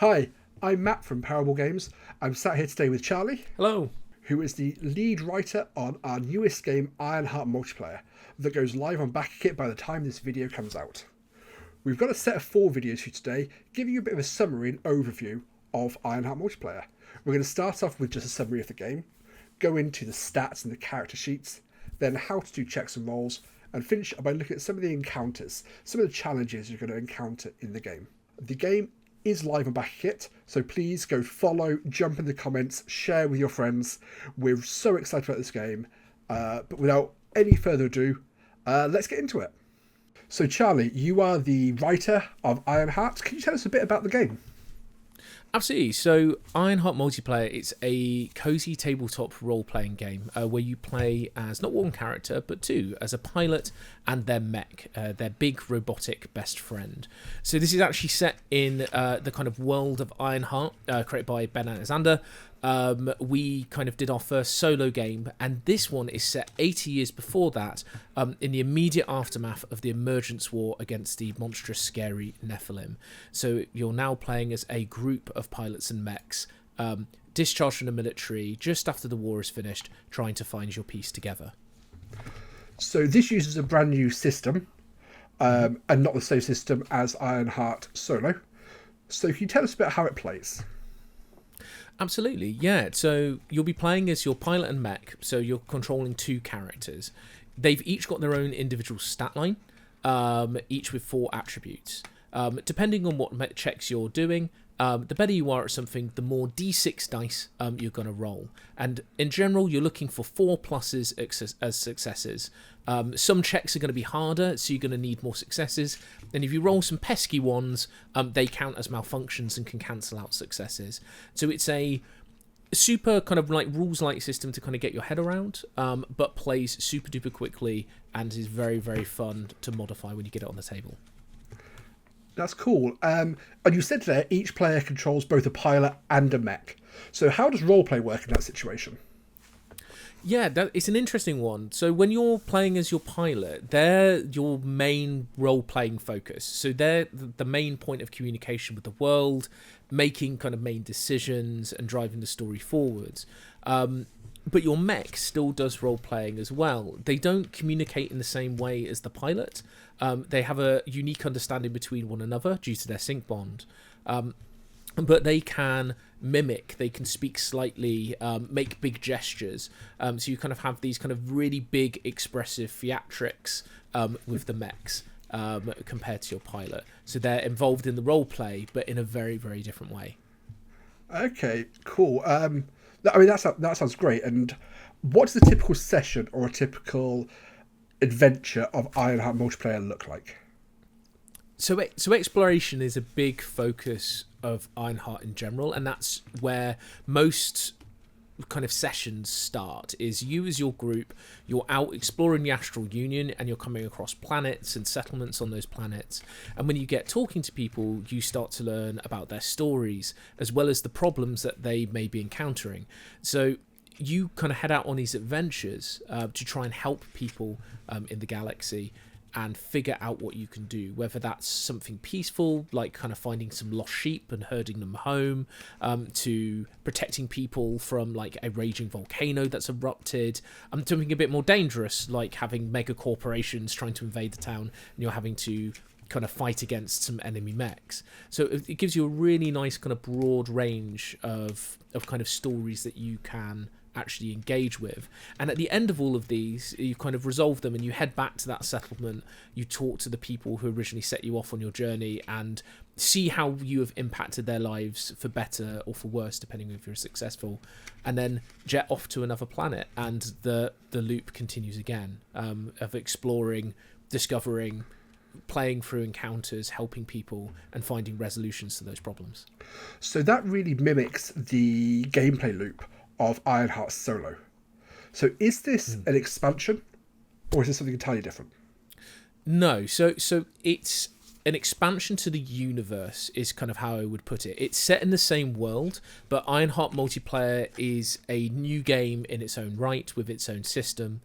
Hi, I'm Matt from Parable Games. I'm sat here today with Charlie, Hello. who is the lead writer on our newest game, Ironheart Multiplayer, that goes live on Backerkit by the time this video comes out. We've got a set of 4 videos for you today, giving you a bit of a summary and overview of Ironheart Multiplayer. We're going to start off with just a summary of the game, go into the stats and the character sheets, then how to do checks and rolls, and finish by looking at some of the encounters, some of the challenges you're going to encounter in the game. The game is live on Backerkit, so please go follow, jump in the comments, share with your friends. We're so excited about this game. But without any further ado, let's get into it. So Charlie, you are the writer of Ironheart. Can you tell us a bit about the game? Absolutely. So, Ironheart Multiplayer, it's a cozy tabletop role-playing game where you play as not one character, but two, as a pilot and their mech, their big robotic best friend. So this is actually set in the kind of world of Ironheart, created by Ben Alexander. We kind of did our first solo game, and this one is set 80 years before that, in the immediate aftermath of the emergence war against the monstrous, scary Nephilim. So you're now playing as a group of pilots and mechs, discharged from the military just after the war is finished, trying to find your piece together. So this uses a brand new system, and not the same system as Ironheart Solo. So can you tell us about how it plays? Absolutely, yeah. So you'll be playing as your pilot and mech, so you're controlling two characters. They've each got their own individual stat line, each with 4 attributes. Depending on what checks you're doing, the better you are at something, the more d6 dice you're going to roll. And in general, you're looking for 4 pluses as successes. Some checks are going to be harder, so you're going to need more successes. And if you roll some pesky ones, they count as malfunctions and can cancel out successes. So it's a super kind of like rules-like system to kind of get your head around, but plays super duper quickly and is very, very fun to modify when you get it on the table. That's cool. And you said there each player controls both a pilot and a mech. So how does roleplay work in that situation? Yeah, it's an interesting one. So when you're playing as your pilot, they're your main role-playing focus. So they're the main point of communication with the world, making kind of main decisions and driving the story forwards. But your mech still does role-playing as well. They don't communicate in the same way as the pilot. They have a unique understanding between one another due to their sync bond. But they can mimic, they can speak slightly, make big gestures. So you kind of have these kind of really big expressive theatrics with the mechs compared to your pilot. So they're involved in the role-play, but in a very, very different way. Okay, cool. I mean, that sounds great. And what's the typical session or a typical adventure of Ironheart Multiplayer look like? So exploration is a big focus of Ironheart in general, and that's where most kind of sessions start. Is you as your group, you're out exploring the Astral Union, and you're coming across planets and settlements on those planets. And when you get talking to people, you start to learn about their stories as well as the problems that they may be encountering. So you kind of head out on these adventures to try and help people in the galaxy and figure out what you can do, whether that's something peaceful, like kind of finding some lost sheep and herding them home, to protecting people from like a raging volcano that's erupted, to something a bit more dangerous, like having mega corporations trying to invade the town and you're having to kind of fight against some enemy mechs. So it gives you a really nice kind of broad range of kind of stories that you can actually engage with. And at the end of all of these, you kind of resolve them and you head back to that settlement, you talk to the people who originally set you off on your journey and see how you have impacted their lives for better or for worse, depending if you're successful, and then jet off to another planet, and the loop continues again, of exploring, discovering, playing through encounters, helping people and finding resolutions to those problems. So that really mimics the gameplay loop of Ironheart Solo. So is this an expansion, or is this something entirely different? No, so it's an expansion to the universe is kind of how I would put it. It's set in the same world, but Ironheart Multiplayer is a new game in its own right with its own system.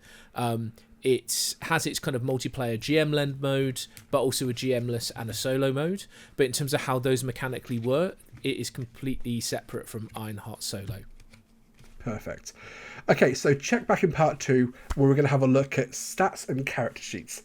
it has its kind of multiplayer GM-led mode, but also a GM-less and a solo mode. But in terms of how those mechanically work, it is completely separate from Ironheart Solo. Perfect. Okay, so check back in part 2 where we're going to have a look at stats and character sheets.